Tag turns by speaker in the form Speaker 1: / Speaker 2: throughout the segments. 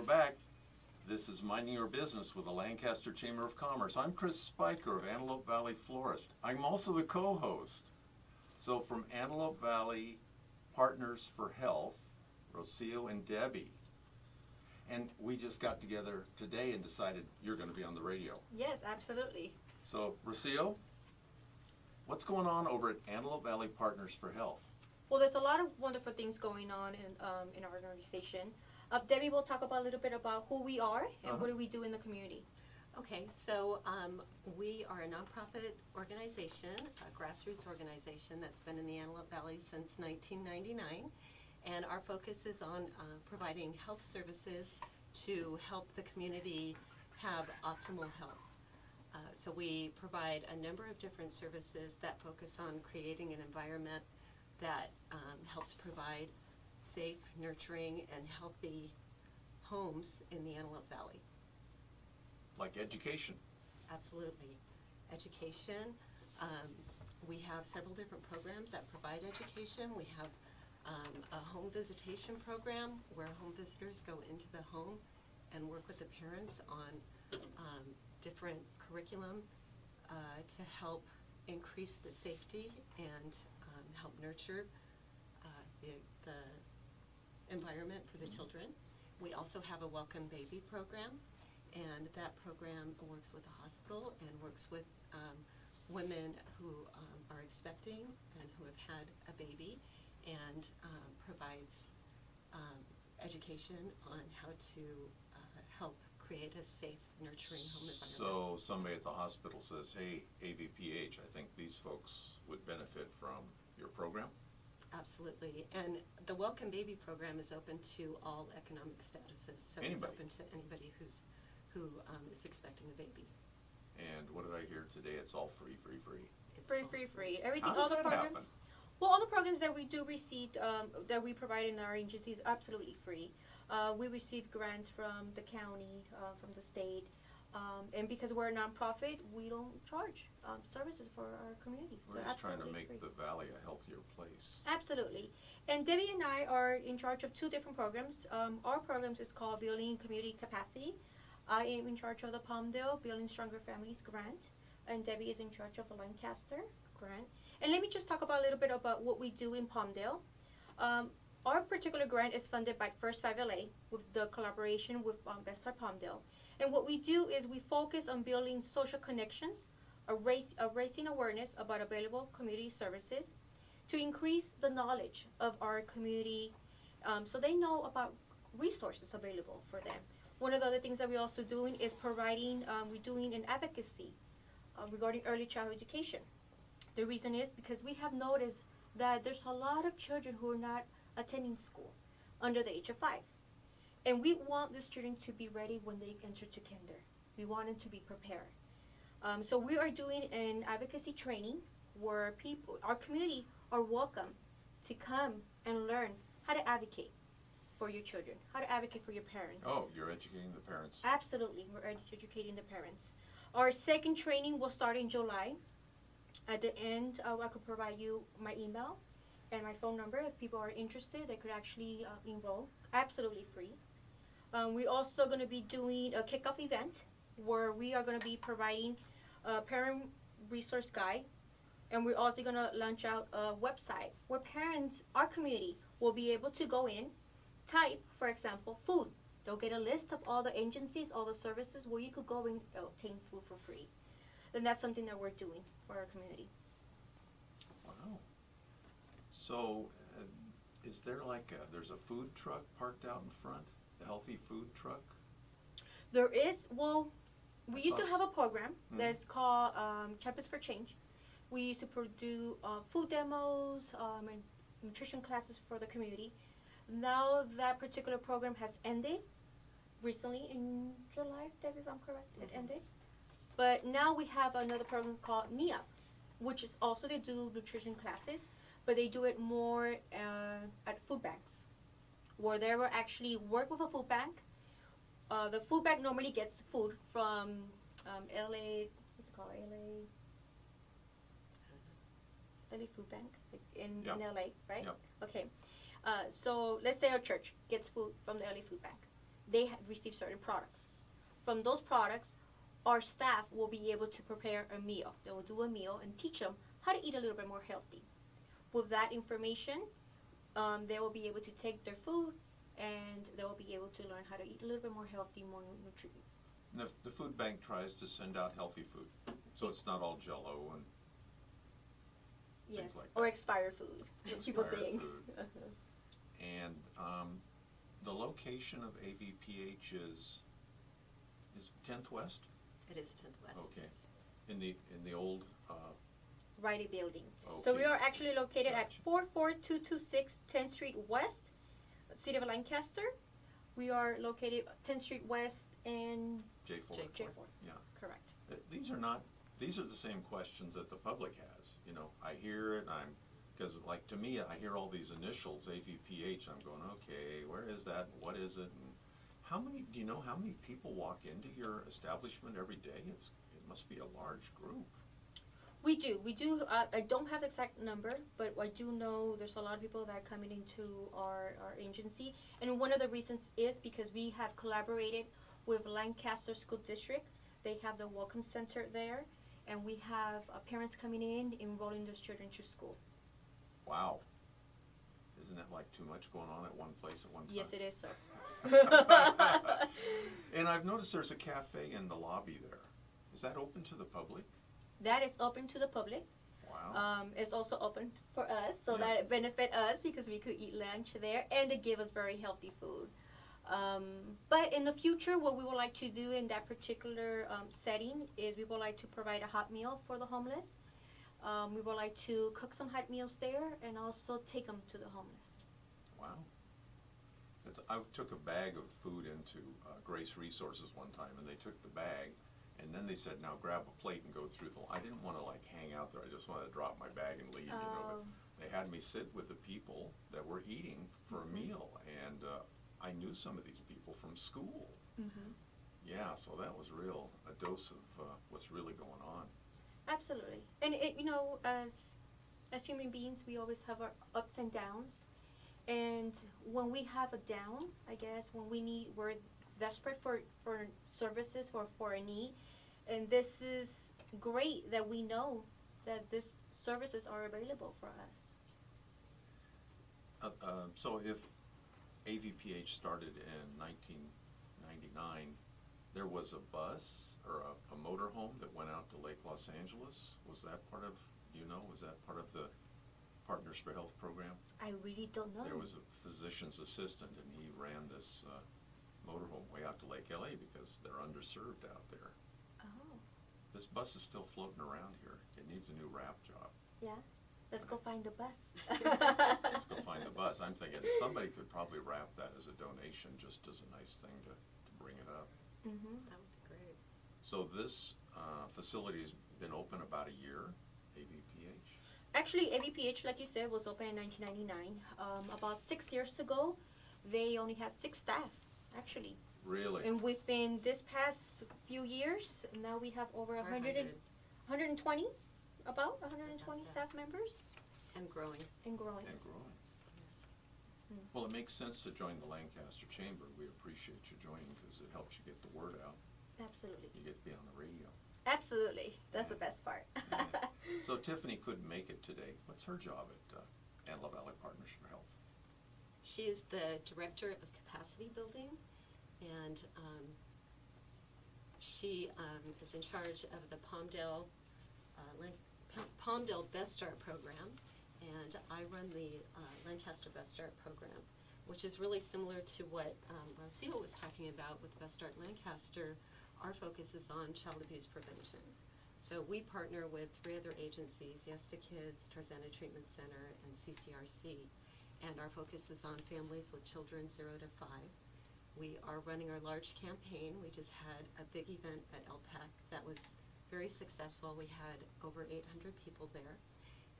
Speaker 1: back. This is Minding Your Business with the Lancaster Chamber of Commerce. I'm Chris Spiker of Antelope Valley Florist. I'm also the co-host. So from Antelope Valley Partners for Health, Rocio and Debbie. And we just got together today and decided you're going to be on the radio.
Speaker 2: Yes, absolutely.
Speaker 1: So, Rocio, what's going on over at Antelope Valley Partners for Health?
Speaker 2: Well, there's a lot of wonderful things going on in our organization. Debbie will talk about a little bit about who we are and what do we do in the community.
Speaker 3: Okay, so we are a nonprofit organization, a grassroots organization that's been in the Antelope Valley since 1999, and our focus is on providing health services to help the community have optimal health. So we provide a number of different services that focus on creating an environment that helps provide safe, nurturing, and healthy homes in the Antelope Valley.
Speaker 1: Like education?
Speaker 3: Absolutely. Education. We have several different programs that provide education. We have a home visitation program where home visitors go into the home and work with the parents on different curriculum to help increase the safety and help nurture the environment for the children. We also have a Welcome Baby program, and that program works with the hospital and works with women who are expecting and who have had a baby, and provides education on how to help create a safe, nurturing home environment.
Speaker 1: So somebody at the hospital says, hey, AVPH, I think these folks would benefit from your program?
Speaker 3: Absolutely. And the Welcome Baby program is open to all economic statuses. So
Speaker 1: Anybody.
Speaker 3: It's open to anybody who is expecting a baby.
Speaker 1: And what did I hear today? It's all free.
Speaker 3: It's
Speaker 2: Free. Everything,
Speaker 1: How does
Speaker 2: all the
Speaker 1: that
Speaker 2: programs.
Speaker 1: happen?
Speaker 2: Well, all the programs that we do receive, that we provide in our agency is absolutely free. We receive grants from the county, from the state, and because we're a nonprofit, we don't charge services for our community.
Speaker 1: We're
Speaker 2: So
Speaker 1: just trying to
Speaker 2: absolutely
Speaker 1: make
Speaker 2: free.
Speaker 1: the valley a healthier place.
Speaker 2: Absolutely. And Debbie and I are in charge of two different programs. Our programs is called Building Community Capacity. I am in charge of the Palmdale Building Stronger Families grant, and Debbie is in charge of the Lancaster grant. And let me just talk about a little bit about what we do in Palmdale. Our particular grant is funded by First 5LA with the collaboration with Best Start Palmdale. And what we do is we focus on building social connections, raising awareness about available community services to increase the knowledge of our community so they know about resources available for them. One of the other things that we're also doing is we're doing an advocacy regarding early childhood education. The reason is because we have noticed that there's a lot of children who are not attending school under the age of 5. And we want these children to be ready when they enter to kinder. We want them to be prepared. So we are doing an advocacy training where our community are welcome to come and learn how to advocate for your children, how to advocate for your parents.
Speaker 1: Oh, you're educating the parents.
Speaker 2: Absolutely, we're educating the parents. Our second training will start in July. At the end, I could provide you my email and my phone number. If people are interested, they could actually enroll, absolutely free. We're also going to be doing a kickoff event where we are going to be providing a parent resource guide, and we're also going to launch out a website where parents, our community, will be able to go in, type, for example, food. They'll get a list of all the agencies, all the services where you could go and obtain food for free. And that's something that we're doing for our community.
Speaker 1: Wow. So is there there's a food truck parked out in front? A healthy food truck?
Speaker 2: There is, well, we used to have a program that's called Champions for Change. We used to do food demos and nutrition classes for the community. Now that particular program has ended recently in July, Debbie, if I'm correct, it ended. But now we have another program called MIA, which is also they do nutrition classes, but they do it more at food banks, where they will actually work with a food bank. The food bank normally gets food from LA, what's it called, LA Food Bank in LA, right?
Speaker 1: Yep.
Speaker 2: Okay. So let's say our church gets food from the LA Food Bank. they receive certain products. From those products, our staff will be able to prepare a meal. They will do a meal and teach them how to eat a little bit more healthy. With that information, they will be able to take their food and they will be able to learn how to eat a little bit more healthy, more nutritious.
Speaker 1: And the food bank tries to send out healthy food, so it's not all Jell-O and
Speaker 2: Yes,
Speaker 1: things like
Speaker 2: or
Speaker 1: that.
Speaker 2: expired food. People
Speaker 1: Expired
Speaker 2: think.
Speaker 1: food. And the location of AVPH is 10th West?
Speaker 3: It is 10th West.
Speaker 1: Okay.
Speaker 3: Yes.
Speaker 1: In the old
Speaker 2: Riley Building. So
Speaker 1: okay.
Speaker 2: we are actually located at
Speaker 1: Gotcha.
Speaker 2: 44226 10th Street West, City of Lancaster. We are located 10th Street West and
Speaker 1: J4.
Speaker 2: J4.
Speaker 1: Yeah.
Speaker 2: Correct.
Speaker 1: These are the same questions that the public has. You know, I hear it, because like to me, I hear all these initials, AVPH, I'm going, okay, where is that, and what is it, and do you know how many people walk into your establishment every day? It must be a large group.
Speaker 2: We do. I don't have the exact number, but I do know there's a lot of people that are coming into our agency. And one of the reasons is because we have collaborated with Lancaster School District. They have the Welcome Center there, and we have parents coming in, enrolling their children to school.
Speaker 1: Wow. Isn't that like too much going on at one place at one time?
Speaker 2: Yes, it is, sir.
Speaker 1: And I've noticed there's a cafe in the lobby there. Is that open to the public?
Speaker 2: That is open to the public.
Speaker 1: Wow.
Speaker 2: It's also open for us, so
Speaker 1: Yeah.
Speaker 2: that it benefit us because we could eat lunch there, and they give us very healthy food. But in the future, what we would like to do in that particular setting is we would like to provide a hot meal for the homeless. We would like to cook some hot meals there and also take them to the homeless.
Speaker 1: Wow. I took a bag of food into Grace Resources one time, and they took the bag, and then they said, now grab a plate and go through I didn't want to like hang out there. I just wanted to drop my bag and leave, you know. But they had me sit with the people that were eating for a meal, and I knew some of these people from school.
Speaker 2: Mm-hmm.
Speaker 1: Yeah, so that was a dose of what's really going on.
Speaker 2: Absolutely. And, as human beings, we always have our ups and downs. And when we have a down, I guess, we're desperate for services or for a need. And this is great that we know that these services are available for us.
Speaker 1: So if AVPH started in 1999, there was a bus or a motorhome that went out to Lake Los Angeles. Was that part of the Partners for Health program?
Speaker 2: I really don't know.
Speaker 1: There was a physician's assistant, and he ran this motorhome way out to Lake LA because they're underserved out there.
Speaker 2: Oh,
Speaker 1: This bus is still floating around here. It needs a new wrap job.
Speaker 2: yeah. Let's go find the bus.
Speaker 1: Let's go find the bus. I'm thinking somebody could probably wrap that as a donation, just as a nice thing to bring it up.
Speaker 2: Mm-hmm.
Speaker 3: That would be great.
Speaker 1: So this facility has been open about a year, AVPH?
Speaker 2: Actually, AVPH, like you said, was open in 1999. About 6 years ago, they only had 6 staff, actually.
Speaker 1: Really?
Speaker 2: And within this past few years, now we have over 120, about 120 staff members.
Speaker 3: And growing.
Speaker 2: And growing.
Speaker 1: And growing.
Speaker 2: Mm.
Speaker 1: Well, it makes sense to join the Lancaster Chamber. We appreciate you joining because it helps you get the word out.
Speaker 2: Absolutely.
Speaker 1: You get to be on the radio.
Speaker 2: Absolutely. That's the best part.
Speaker 1: Yeah. So Tiffany couldn't make it today. What's her job at Antelope Valley Partners for Health?
Speaker 3: She is the Director of Capacity Building, and she is in charge of the Palmdale Best Start program, and I run the Lancaster Best Start program, which is really similar to what Rocio was talking about with Best Start Lancaster. Our focus is on child abuse prevention. So we partner with 3 other agencies, Yes to Kids, Tarzana Treatment Center, and CCRC. And our focus is on families with children 0 to 5. We are running our large campaign. We just had a big event at LPAC that was very successful. We had over 800 people there.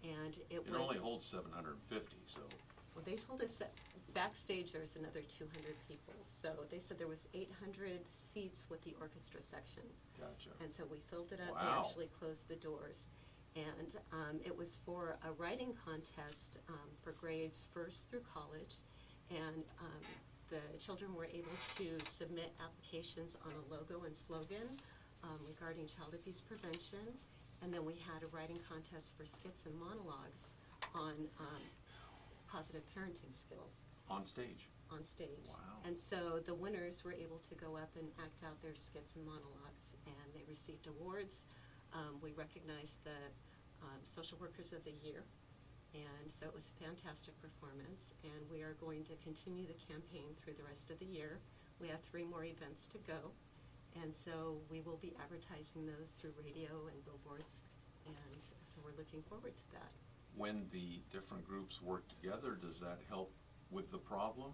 Speaker 3: And it
Speaker 1: only holds 750, so.
Speaker 3: Well, they told us that backstage there's another 200 people. So they said there was 800 seats with the orchestra section.
Speaker 1: Gotcha.
Speaker 3: And so we filled it up.
Speaker 1: Wow.
Speaker 3: They actually closed the doors. And it was for a writing contest for grades 1st through college. And the children were able to submit applications on a logo and slogan regarding child abuse prevention. And then we had a writing contest for skits and monologues on positive parenting skills
Speaker 1: On stage.
Speaker 3: on stage.
Speaker 1: Wow.
Speaker 3: And so the winners were able to go up and act out their skits and monologues, and they received awards. We recognized the Social Workers of the Year, and so it was a fantastic performance, and we are going to continue the campaign through the rest of the year. We have 3 more events to go, and so we will be advertising those through radio and billboards, and so we're looking forward to that.
Speaker 1: When the different groups work together, does that help with the problem?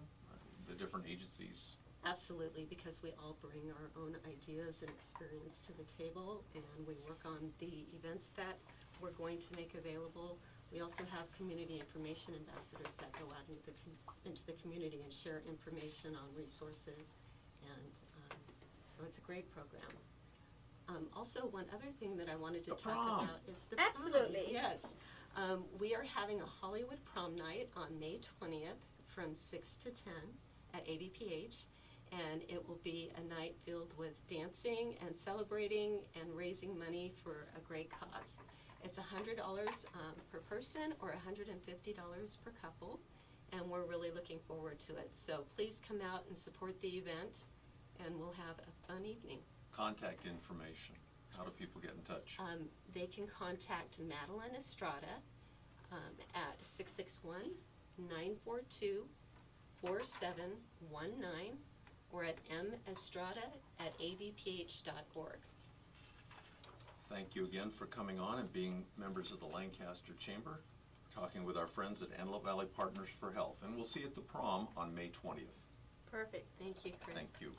Speaker 1: The different agencies?
Speaker 3: Absolutely, because we all bring our own ideas and experience to the table, and we work on the events that we're going to make available. We also have community information ambassadors that go out into the community and share information on resources, and so it's a great program. Also, one other thing that I wanted to
Speaker 1: The
Speaker 3: talk
Speaker 1: prom.
Speaker 3: about is the prom.
Speaker 2: Absolutely.
Speaker 3: Yes. We are having a Hollywood prom night on May 20th from 6 to 10 at ABPH, and it will be a night filled with dancing and celebrating and raising money for a great cause. It's $100 per person or $150 per couple, and we're really looking forward to it. So please come out and support the event, and we'll have a fun evening.
Speaker 1: Contact information. How do people get in touch?
Speaker 3: They can contact Madeline Estrada at 661-942-4719 or at mestrada@abph.org.
Speaker 1: Thank you again for coming on and being members of the Lancaster Chamber, talking with our friends at Antelope Valley Partners for Health. And we'll see you at the prom on May 20th.
Speaker 2: Perfect.
Speaker 3: Thank you, Chris.
Speaker 1: Thank you.